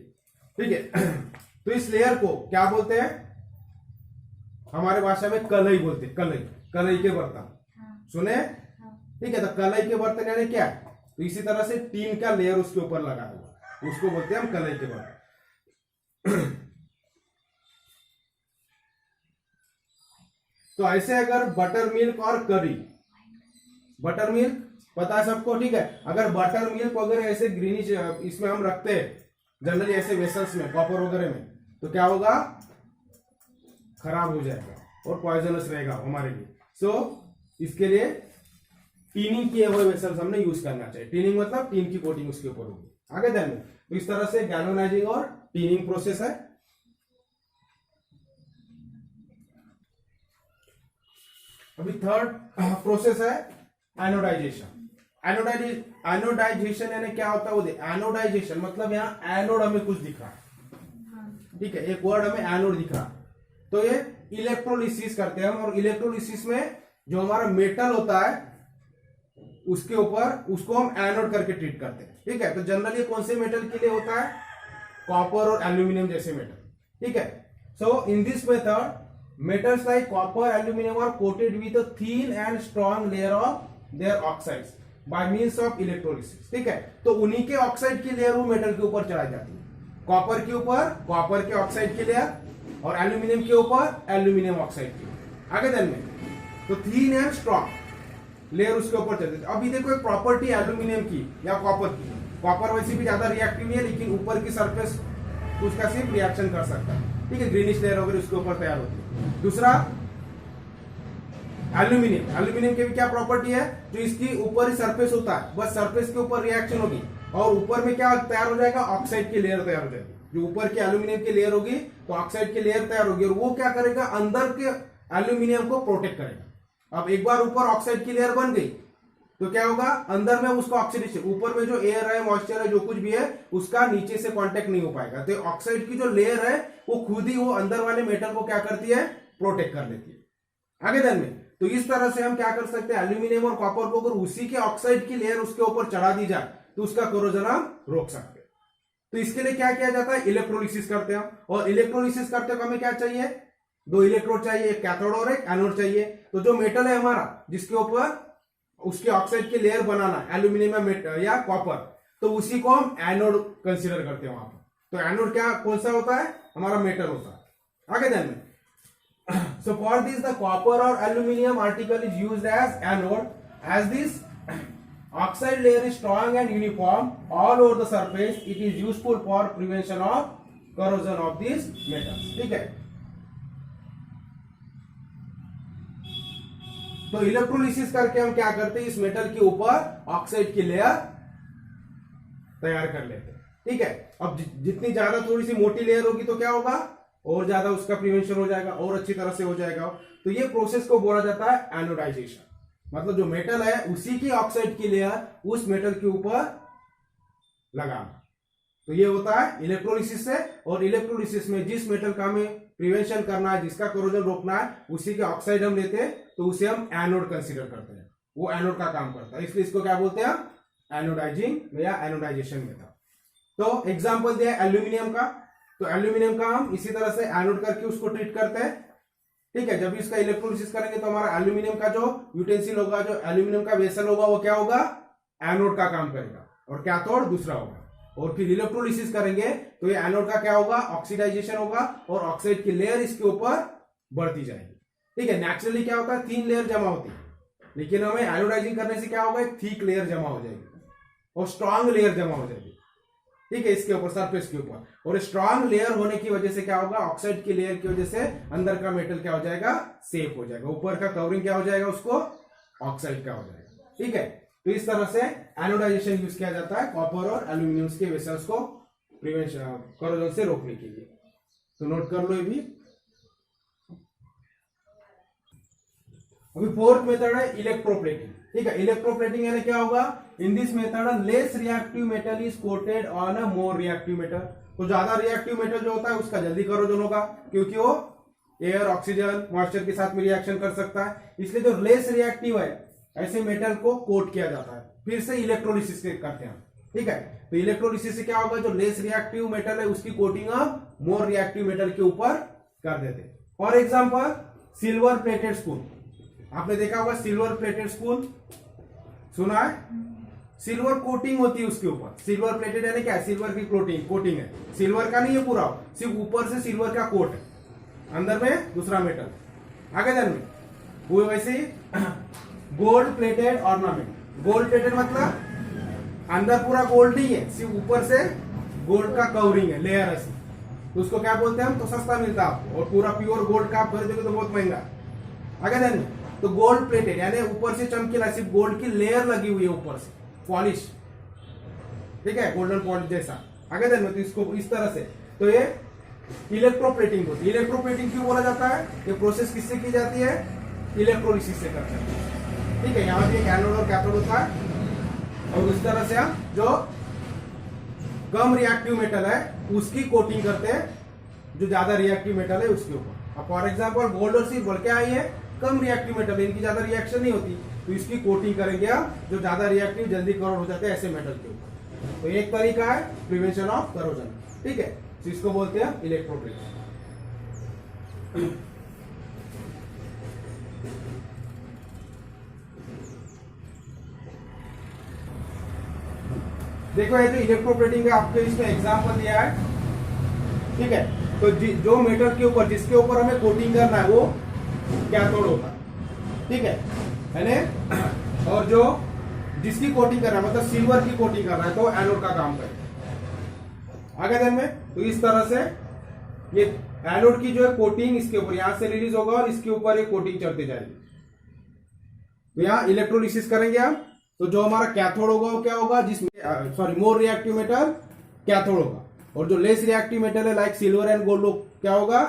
ठीक है, तो इस लेयर को क्या बोलते हैं, हमारे भाषा में कलई बोलते हैं। कलई, कलई के बर्तन सुने। ठीक है, तो कलई के बर्तन यानी क्या, तो इसी तरह से टीन का लेयर उसके ऊपर लगा हुआ, उसको बोलते हैं हम कलई के बर्तन। तो ऐसे अगर बटर मिल्क और करी, बटर मिल्क पता है सबको, ठीक है। अगर बटर मिल्क वगैरह ऐसे ग्रीनिश इसमें हम रखते हैं जनरली ऐसे वेसल्स में, कॉपर वगैरह में, तो क्या होगा, खराब हो जाएगा और पॉइजनस रहेगा हमारे लिए। सो इसके लिए टीनिंग किए हुए वेसल्स हमने यूज करना चाहिए। टीनिंग मतलब टीन की कोटिंग उसके ऊपर होगी। आगे ध्यान में, तो इस तरह से गैल्वेनाइजिंग और टीनिंग प्रोसेस है। अभी थर्ड प्रोसेस है एनोडाइजेशन। एनोडाइजेशन यानी क्या होता है, एनोडाइजेशन मतलब यहाँ एनोड हमें कुछ दिख रहा है, ठीक है, एक वर्ड हमें एनोड दिख रहा है। तो ये इलेक्ट्रोलिसिस करते हैं हम, और इलेक्ट्रोलिसिस में जो हमारा मेटल होता है उसके ऊपर उसको हम एनोड करके ट्रीट करते हैं। ठीक है, तो जनरली कौन से मेटल के लिए होता है, कॉपर और एल्यूमिनियम जैसे मेटल। ठीक है, so in this method metals like copper, aluminum are coated with a thin and strong layer of their oxides by means of electrolysis। ठीक है, तो उन्हीं के ऑक्साइड की लेयर वो मेटल के ऊपर चढ़ाई जाती है। कॉपर के ऊपर कॉपर के ऑक्साइड की लेयर और एल्यूमिनियम के ऊपर एल्यूमिनियम ऑक्साइड की। आगे ध्यान में, तो थीन एंड स्ट्रॉन्ग लेयर उसके ऊपर चलती है। अभी देखो एक प्रॉपर्टी एल्यूमिनियम की या कॉपर की, कॉपर वैसे भी ज्यादा रिएक्टिव नहीं है, लेकिन ऊपर की सरफेस उसका सिर्फ रिएक्शन कर सकता है। ठीक है, ग्रीनिश लेयर वगैरह उसके ऊपर तैयार होती है। दूसरा एल्यूमिनियम, एल्यूमिनियम की भी क्या प्रॉपर्टी है, जो इसकी ऊपर ही सरफेस होता है, बस सरफेस के ऊपर रिएक्शन होगी और ऊपर में क्या तैयार हो जाएगा, ऑक्साइड की लेयर तैयार हो जाएगी। जो ऊपर की एल्यूमिनियम की लेयर होगी तो ऑक्साइड की लेयर तैयार होगी, और वो क्या करेगा, अंदर के एल्यूमिनियम को प्रोटेक्ट करेगा। अब एक बार ऊपर ऑक्साइड की लेयर बन गई तो क्या होगा, अंदर में उसका ऑक्सीडेशन, ऊपर में जो एयर है, मॉइस्चर है, जो कुछ भी है, उसका नीचे से कांटेक्ट नहीं हो पाएगा। तो ऑक्साइड की जो लेयर है वो खुद ही वो अंदर वाले मेटल को क्या करती है, प्रोटेक्ट कर लेती है। आगे ध्यान में, तो इस तरह से हम क्या कर सकते हैं, एल्यूमिनियम और कॉपर को अगर उसी के ऑक्साइड की लेयर उसके ऊपर चढ़ा दी जाए तो उसका कोरोजन हम रोक सकते हैं। तो इसके लिए क्या किया जाता है, इलेक्ट्रोलिसिस करते हैं। और इलेक्ट्रोलिसिस करते हमें क्या चाहिए, दो इलेक्ट्रोड चाहिए, एक कैथोड और एक एनोड चाहिए। तो जो मेटल है हमारा जिसके ऊपर उसके ऑक्साइड की लेयर बनाना, एल्यूमिनियम या कॉपर, तो उसी को हम एनोड कंसीडर करते हैं वहां पर। तो एनोड क्या कौन सा होता है, हमारा मेटल होता है। आगे ध्यान में, so for this the copper or aluminum article is used as anode, as this oxide layer is strong and uniform all over the surface, it is useful for prevention of corrosion of these metals। ठीक है, तो electrolysis करके हम क्या करते हैं, इस metal के ऊपर ऑक्साइड की लेयर तैयार कर लेते हैं। ठीक है, अब जितनी ज्यादा थोड़ी सी मोटी लेयर होगी तो क्या होगा, और ज्यादा उसका प्रिवेंशन हो जाएगा और अच्छी तरह से हो जाएगा। तो ये प्रोसेस को बोला जाता है एनोडाइजेशन। मतलब जो मेटल है उसी की ऑक्साइड की लेयर उस मेटल के ऊपर लगाना। तो ये होता है इलेक्ट्रोलिसिस से। और इलेक्ट्रोलिसिस में जिस मेटल का हमें प्रिवेंशन करना है, जिसका कोरोजन रोकना है, उसी के ऑक्साइड हम लेते हैं, तो उसे हम एनोड कंसीडर करते हैं। वो एनोड का काम करता है, इसलिए इसको क्या बोलते हैं, एनोडाइजिंग या एनोडाइजेशन मेथड। तो एग्जाम्पल दिया एल्यूमिनियम का, तो एल्यूमिनियम का हम इसी तरह से एनोड करके उसको ट्रीट करते हैं। ठीक है। जब इसका इलेक्ट्रोलिसिस करेंगे तो हमारा एल्यूमिनियम का जो यूटेंसिल होगा, जो एल्यूमिनियम का वेसल होगा, वो क्या होगा, एनोड का काम करेगा और कैथोड दूसरा होगा। और फिर इलेक्ट्रोलिसिस करेंगे तो ये एनोड का क्या होगा, ऑक्सीडाइजेशन होगा और ऑक्साइड की लेयर इसके ऊपर बढ़ती जाएगी। ठीक है। नेचुरली क्या होता है, थिन लेयर जमा होती है, लेकिन हमें एनोडाइजिंग करने से क्या होगा, एक थिक लेयर जमा हो जाएगी और स्ट्रांग लेयर जमा हो जाएगी। ठीक है, इसके ऊपर, सरफेस के ऊपर। और स्ट्रांग लेयर होने की वजह से क्या होगा, ऑक्साइड की लेयर की वजह से अंदर का मेटल क्या हो जाएगा, सेफ हो जाएगा, ऊपर का कवरिंग क्या हो जाएगा, उसको ऑक्साइड का हो जाएगा। ठीक है। तो इस तरह से एनोडाइजेशन यूज किया जाता है कॉपर और एल्यूमिनियम के वेसल्स को प्रिवेंशन, करोजन से रोकने के लिए। तो नोट कर लो ये भी। अभी फोर्थ मेथड है इलेक्ट्रोप्लेटिंग। ठीक है। इलेक्ट्रोप्लेटिंग यानी क्या होगा, इन this method less reactive metal is coated on a more reactive metal. तो ज्यादा रिएक्टिव मेटल जो होता है उसका जल्दी करोजन होगा, क्योंकि वो एयर, ऑक्सीजन, मॉइस्चर के साथ में रिएक्शन कर सकता है। इसलिए जो लेस रिएक्टिव है ऐसे मेटल को कोट किया जाता है, फिर से इलेक्ट्रोलिसिस करते हैं। ठीक है। तो इलेक्ट्रोलिसिस से क्या होगा, जो लेस रिएक्टिव मेटल है उसकी कोटिंग आप मोर रिएक्टिव मेटल के ऊपर कर देते। For example silver plated spoon, आपने देखा होगा सिल्वर प्लेटेड स्पून, सुना है, सिल्वर कोटिंग होती है उसके ऊपर। सिल्वर प्लेटेड यानी क्या है, सिल्वर की कोटिंग है, सिल्वर का नहीं है पूरा, सिर्फ ऊपर से सिल्वर का कोट है, अंदर में दूसरा मेटल। आगे देन में वो वैसे ही gold plated ornament. Gold plated मतलब अंदर पूरा गोल्ड नहीं है, सिर्फ ऊपर से गोल्ड का कवरिंग है, लेयर है, तो उसको क्या बोलते हैं हम, तो सस्ता मिलता है आपको। और पूरा प्योर गोल्ड का आप खरीदोगे तो बहुत महंगा। आगे देन में तो गोल्ड प्लेटेड यानी ऊपर से चमकीला, सिर्फ गोल्ड की लेयर लगी हुई है ऊपर से, पॉलिश। ठीक है, गोल्डन पॉलिश जैसा। आगे देन में तो इसको इस तरह से, तो ये इलेक्ट्रोप्लेटिंग होती है। इलेक्ट्रोप्लेटिंग क्यों बोला जाता है, ये प्रोसेस किससे की जाती है, इलेक्ट्रोलिसिस से करते हैं। ठीक है। यहाँ पे एक एनोड और कैथोड होता है और उस तरह से हम जो कम रिएक्टिव मेटल है उसकी कोटिंग करते हैं, जो ज्यादा रिएक्टिव मेटल है उसके ऊपर। अब फॉर एग्जांपल गोल्ड और सिल्वर क्या आई है, कम रिएक्टिव मेटल है, इनकी ज्यादा रिएक्शन नहीं होती, तो इसकी कोटिंग करेंगे हम, जो ज्यादा रिएक्टिव जल्दी करोड हो जाते हैं ऐसे मेटल के ऊपर। तो एक तरीका है प्रिवेंशन ऑफ करोजन। ठीक है। तो इसको बोलते हैं इलेक्ट्रोप्लेटिंग। देखो ये जो इलेक्ट्रोप्लेटिंग का आपके इसमें एग्जांपल दिया है। ठीक है। तो जो मेटल के ऊपर, जिसके ऊपर हमें कोटिंग करना है, वो कैथोड होता है। ठीक है। और जो जिसकी कोटिंग करना है, मतलब सिल्वर की कोटिंग करना है, तो एनोड का काम करेगा। आगे दिन में तो इस तरह से ये एनोड की जो है कोटिंग इसके ऊपर यहां से रिलीज होगा और इसके ऊपर ये कोटिंग चढ़ती जाएगी। तो यहां इलेक्ट्रोलिसिस करेंगे हम, तो जो हमारा कैथोड होगा वो क्या होगा, जिसमें sorry more reactive metal cathode होगा, और जो लेस रिएक्टिव मेटल है लाइक सिल्वर एंड गोल्ड क्या होगा,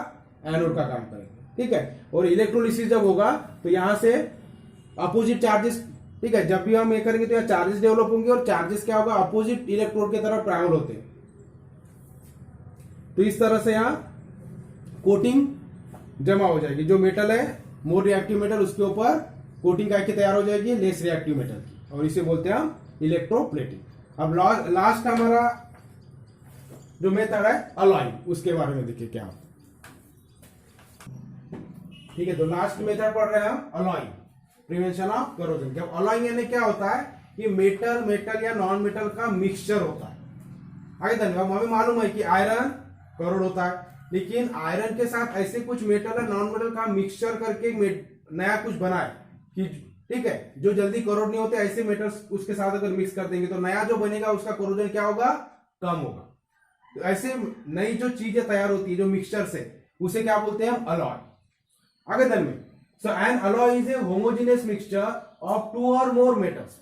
एनोड का काम करेगा। ठीक है। और इलेक्ट्रोलिसिस जब होगा तो यहां से अपोजिट चार्जेस, ठीक है, जब भी हम ये करेंगे तो यहाँ चार्जेस डेवलप होंगे और चार्जेस क्या होगा, अपोजिट इलेक्ट्रोड की तरफ ट्रैवल होते हैं। तो इस तरह से यहाँ कोटिंग जमा हो जाएगी, जो मेटल है मोर रिएक्टिव मेटल उसके ऊपर कोटिंग करके तैयार हो जाएगी लेस रिएक्टिव मेटल की, और इसे बोलते हैं हम इलेक्ट्रोप्लेटिंग। अब लास्ट हमारा जो मेथड है अलॉइंग, उसके बारे में देखिए क्या। ठीक है। तो लास्ट मेथड पढ़ रहे हैं हम अलॉइंग, प्रिवेंशन ऑफ करोजन। जब अलॉइंग यानी क्या होता है कि मेटल मेटल या नॉन मेटल का मिक्सचर होता है। आगे धन्यवाद। हमें मालूम है कि आयरन करोड़ होता है, लेकिन आयरन के साथ ऐसे कुछ मेटल या नॉन मेटल का मिक्सचर करके नया कुछ बनाए कि, ठीक है, जो जल्दी करोड़ नहीं होते, ऐसे मेटल्स उसके साथ अगर मिक्स कर देंगे तो नया जो बनेगा उसका करोजन क्या होगा, कम होगा। तो ऐसे नई जो चीजें तैयार होती है जो मिक्सचर से, उसे क्या बोलते हैं हम, अलॉय। आगे धन में so an alloy is a homogeneous mixture of two और मोर मेटल्स।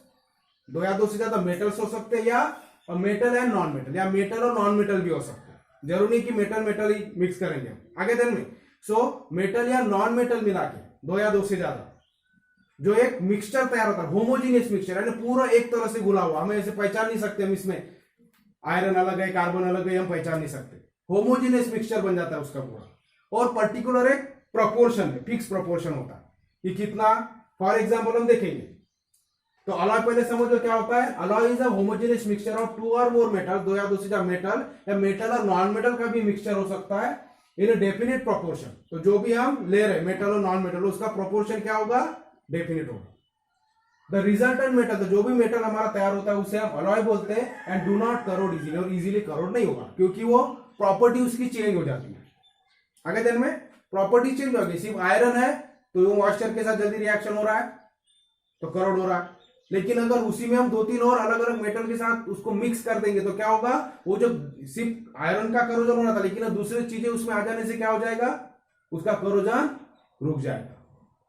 दो या दो से ज्यादा मेटल्स हो सकते हैं, या मेटल एंड नॉन मेटल, या मेटल और नॉन मेटल भी हो सकते हैं, जरूरी नहीं कि मेटल मेटल ही मिक्स करेंगे हम। आगे धन में सो मेटल या नॉन मेटल मिला के दो या दो से ज्यादा जो एक मिक्सचर तैयार होता है, होमोजेनियस मिक्सचर, यानी पूरा एक तरह से घुला हुआ, हमें ऐसे पहचान नहीं सकते हम, इसमें आयरन अलग है कार्बन अलग है, हम पहचान नहीं सकते। होमोजेनियस मिक्सचर बन जाता है उसका पूरा, और पर्टिकुलर एक प्रोपोर्शन में, फिक्स प्रोपोर्शन होता है कि कितना। फॉर एग्जाम्पल हम देखेंगे तो अलॉय पहले समझो क्या होता है। Alloy is a homogeneous mixture of two और मोर मेटल, दो या दो से ज्यादा मेटल, या मेटल और नॉन मेटल का भी मिक्सचर हो सकता है, इन डेफिनेट प्रोपोर्शन। तो जो भी हम ले रहे मेटल और नॉन मेटल उसका प्रोपोर्शन क्या होगा, डेफिनेट होगा। द रिजल्टेंट मेटल, तो जो भी मेटल हमारा तैयार होता है उसे हम अलॉय बोलते हैं। And do not crore easily, और इजीली करोड नहीं होगा क्योंकि वो प्रॉपर्टी उसकी चेंज हो जाती है। आगे दिन में प्रॉपर्टी चेंज होगी। सिर्फ आयरन है तो वो मॉइस्चर के साथ जल्दी रिएक्शन हो रहा है तो करोड हो रहा है, लेकिन अगर उसी में हम 2-3 और अलग अलग मेटल के साथ उसको मिक्स कर देंगे तो क्या होगा, वो जो सिर्फ आयरन का करोजन होना था लेकिन दूसरी चीजें उसमें आ जाने से क्या हो जाएगा, उसका करोजन रुक जाएगा।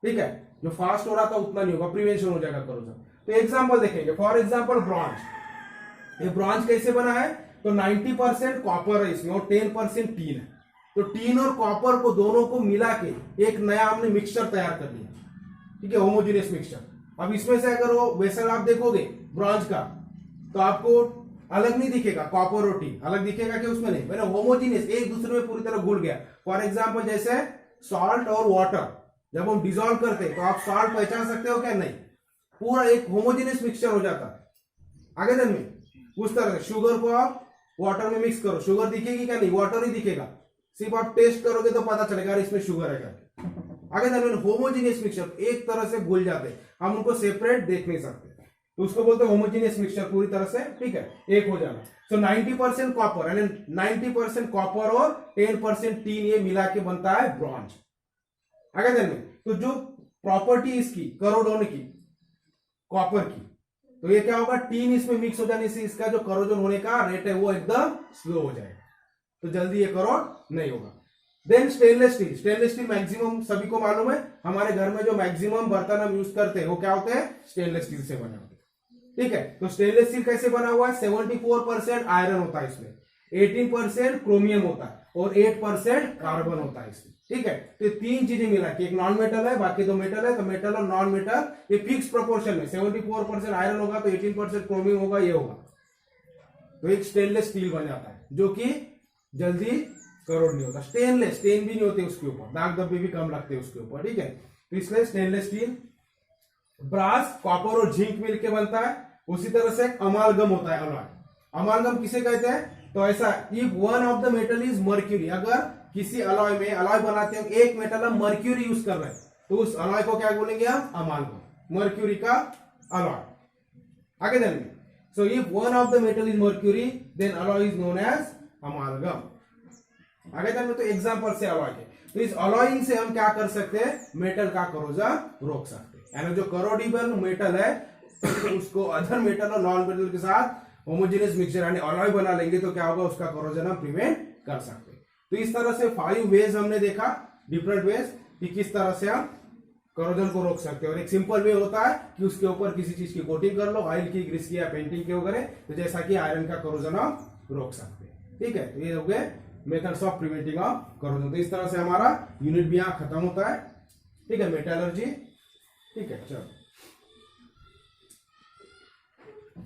ठीक है, जो फास्ट हो रहा था उतना नहीं होगा, प्रिवेंशन हो जाएगा करोजन। तो एग्जांपल देखेंगे, फॉर एग्जांपल ब्रॉन्ज। ये ब्रॉन्ज कैसे बना है, तो 90% कॉपर है इसमें और 10% टीन है। तो टीन और कॉपर को दोनों को मिला के एक नया हमने मिक्सचर तैयार कर लिया। ठीक है, होमोजेनियस मिक्सचर। अब इसमें से अगर वो वेसल आप देखोगे ब्रॉन्ज का तो आपको अलग नहीं दिखेगा, कॉपर और टीन अलग दिखेगा कि उसमें नहीं, मैंने होमोजेनियस एक दूसरे में पूरी तरह घुल गया। फॉर एग्जांपल जैसे सॉल्ट और वाटर, जब हम डिसॉल्व करते हैं तो आप सॉल्ट पहचान सकते हो क्या, नहीं, पूरा एक होमोजेनियस मिक्सचर हो जाता है। आगे दिन में उस तरह से शुगर को आप वाटर में मिक्स करो, शुगर दिखेगी क्या, नहीं, वाटर ही दिखेगा, सिर्फ आप टेस्ट करोगे तो पता चलेगा इसमें शुगर है क्या। आगे दिन होमोजेनियस मिक्सचर एक तरह से घुल जाते हैं, हम उनको सेपरेट देख नहीं सकते, तो उसको बोलते हैं होमोजेनियस मिक्सचर पूरी तरह से। ठीक है, एक हो जाना। सो 90% कॉपर यानी 90% कॉपर और 10% टीन ये मिला के बनता है ब्रॉन्ज। आगे दिन में तो जो प्रॉपर्टी इसकी करोड होने की कॉपर की, तो ये क्या होगा, टीन इसमें मिक्स हो जाने से इसका जो करोजन होने का रेट है वो एकदम स्लो हो जाएगा, तो जल्दी ये करोड नहीं होगा। Then stainless steel. Stainless steel maximum सभी को मालूम है, हमारे घर में जो मैक्सिमम बर्तन हम यूज करते हैं वो क्या होते हैं, स्टेनलेस स्टील से बने होते हैं। ठीक है, तो स्टेनलेस स्टील कैसे बना हुआ है, 74% आयरन होता है इसमें, 18% क्रोमियम होता है और 8% कार्बन होता है इसमें। ठीक है, तो तीन चीजें मिला के, एक नॉन मेटल है बाकी दो मेटल है, तो मेटल और नॉन मेटल ये फिक्स प्रोपोर्शन में 74% आयरन होगा तो 18% क्रोमियम होगा, ये होगा, तो एक स्टेनलेस स्टील बन जाता है जो कि जल्दी करोड़ नहीं होता। स्टेनलेस स्टेन भी नहीं होते उसके ऊपर, दाग धब्बे भी कम लगते हैं उसके ऊपर। ठीक है, तो इसलिए स्टेनलेस स्टील। ब्रास कॉपर और जिंक मिल के बनता है। उसी तरह से अमालगम होता है, अलॉय। अमालगम किसे कहते हैं, तो ऐसा, if one of the metal is mercury, अगर किसी अलॉय में, अलॉय बनाते हैं एक मेटल हम मर्क्यूरी यूज कर रहे हैं तो उस अलॉय को क्या बोलेंगे हम, अमालगम, मर्क्यूरी का अलॉय। आगे देखेंगे, so if one of the metal is mercury then alloy is known as amalgam. आगे देखेंगे, तो एग्जांपल से अलॉय के, तो इस अलॉइंग से हम क्या कर सकते हैं, मेटल का करोजन रोक सकते हैं। यानी जो करोडिबल मेटल है उसको अदर मेटल और नॉन मेटल के साथ होमोजेनियस मिक्सचर यानी अलॉय बना लेंगे तो क्या होगा, उसका करोजन हम प्रिवेंट कर सकते हैं। तो इस तरह से 5 वेज हमने देखा, डिफरेंट वेज, कि किस तरह से हम करोजन को रोक सकते हैं। और एक सिंपल वे होता है कि उसके ऊपर किसी चीज की कोटिंग कर लो, ऑयल की, ग्रीस की या पेंटिंग के वगैरह, तो जैसा कि आयरन का करोजन हम रोक सकते हैं। ठीक है, तो ये हो गए methods of preventing of corrosion. तो इस तरह से हमारा यूनिट भी यहाँ खत्म होता है। ठीक है, मेटलर्जी। ठीक है, चलो।